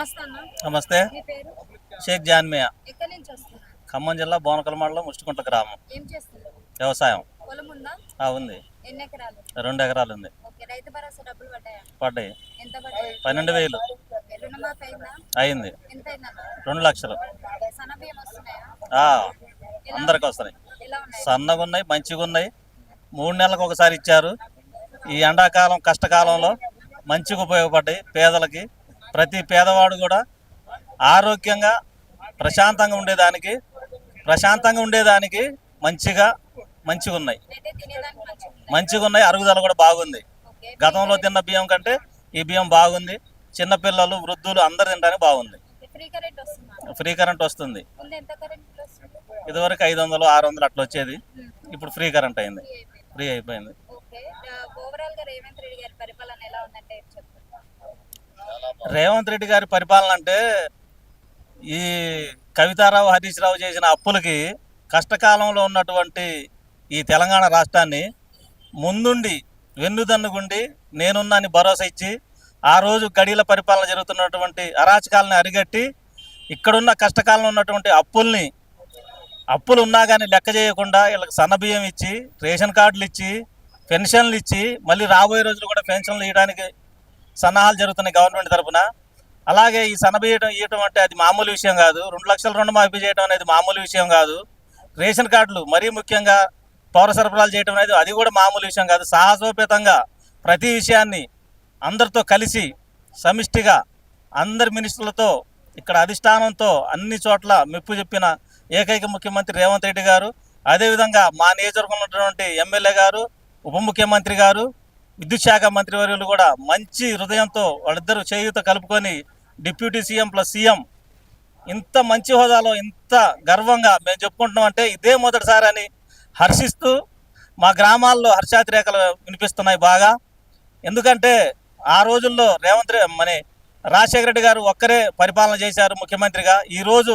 నమస్తే అన్న. నమస్తే. మీ పేరు? షేక్ జాన్మియా. ఎక్కడి నుంచి వస్తున్నారు? ఖమ్మం జిల్లా బోనకల్ మండలం ముష్టికుంట గ్రామం. ఏం చేస్తున్నారు? వ్యవసాయం పొలం ఉందా? ఉంది. ఎన్ని ఎకరాలు? 2 ఎకరాలు ఉంది. ఓకే. రైతు భరోసా డబ్బులు పడ్డాయా? పడ్డాయి. ఎంత పడ్డాయి? 12,000 రుణమాఫీ అయిందా? అయింది. ఎంత అయిందన్న? 2 లక్షలు. సన్నబియ్యం వస్తున్నాయా? అందరికి వస్తున్నాయి. ఎలా ఉన్నాయి? సన్నగా ఉన్నాయి, మంచిగా ఉన్నాయి. 3 నెలలకు ఒకసారి ఇచ్చారు. ఈ ఎండాకాలం కష్టకాలంలో మంచిగా ఉపయోగపడ్డాయి పేదలకి. ప్రతి పేదవాడు కూడా ఆరోగ్యంగా ప్రశాంతంగా ఉండేదానికి మంచిగా ఉన్నాయి. అయితే తినేదానికి మంచిగా ఉంది. మంచిగా ఉన్నాయి. అరుగుదల కూడా బాగుంది. ఓకే. గతంలో తిన్న బియ్యం కంటే ఈ బియ్యం బాగుంది. చిన్నపిల్లలు, వృద్ధులు అందరు తినడానికి బాగుంది. ఫ్రీ కరెంట్ వస్తుందా? ఫ్రీ కరెంట్ వస్తుంది. ముందు ఎంత కరెంట్ వస్తుంది? ఇదివరకు 500, 600 అట్లా వచ్చేది. ఇప్పుడు ఫ్రీ కరెంట్ అయింది. ఫ్రీ అయిపోయింది. ఓకే. ఓవరాల్ గా రేవంత్ రెడ్డి గారి పరిపాలన ఎలా ఉందంటే ఏం చెప్తారు? రేవంత్ రెడ్డి గారి పరిపాలన అంటే ఈ కవితారావు, హరీష్ రావు చేసిన అప్పులకి కష్టకాలంలో ఉన్నటువంటి ఈ తెలంగాణ రాష్ట్రాన్ని ముందుండి వెన్నుదన్నుగుండి నేనున్నాని భరోసా ఇచ్చి ఆ రోజు గడిల పరిపాలన జరుగుతున్నటువంటి అరాచకాలని అరిగట్టి ఇక్కడున్న కష్టకాలంలో ఉన్నటువంటి అప్పులు ఉన్నా కానీ లెక్క చేయకుండా వీళ్ళకి సన్నబియ్యం ఇచ్చి, రేషన్ కార్డులు ఇచ్చి, పెన్షన్లు ఇచ్చి, మళ్ళీ రాబోయే రోజులు కూడా పెన్షన్లు ఇవ్వడానికి సన్నాహాలు జరుగుతున్నాయి గవర్నమెంట్ తరఫున. అలాగే ఈ సన్నబియ్యం ఇవ్వటం అంటే అది మామూలు విషయం కాదు. 2 లక్షల రుణమాఫీ చేయడం అనేది మామూలు విషయం కాదు. రేషన్ కార్డులు మరీ ముఖ్యంగా పౌర సరఫరాలు చేయడం అనేది అది కూడా మామూలు విషయం కాదు. సాహసోపేతంగా ప్రతి విషయాన్ని అందరితో కలిసి సమిష్టిగా అందరి మినిస్టర్లతో ఇక్కడ అధిష్టానంతో అన్ని చోట్ల మెప్పు చెప్పిన ఏకైక ముఖ్యమంత్రి రేవంత్ రెడ్డి గారు. అదేవిధంగా మా నియోజకవర్గంలో ఉన్నటువంటి ఎమ్మెల్యే గారు, ఉప ముఖ్యమంత్రి గారు, విద్యుత్ శాఖ మంత్రివర్యులు కూడా మంచి హృదయంతో వాళ్ళిద్దరూ చేయూత కలుపుకొని డిప్యూటీ సీఎం ప్లస్ సీఎం ఇంత మంచి హోదాలో ఇంత గర్వంగా మేము చెప్పుకుంటున్నాం అంటే ఇదే మొదటిసారి అని హర్షిస్తూ మా గ్రామాల్లో హర్షాతిరేకలు వినిపిస్తున్నాయి బాగా. ఎందుకంటే ఆ రోజుల్లో రాజశేఖర రెడ్డి గారు ఒక్కరే పరిపాలన చేశారు ముఖ్యమంత్రిగా. ఈరోజు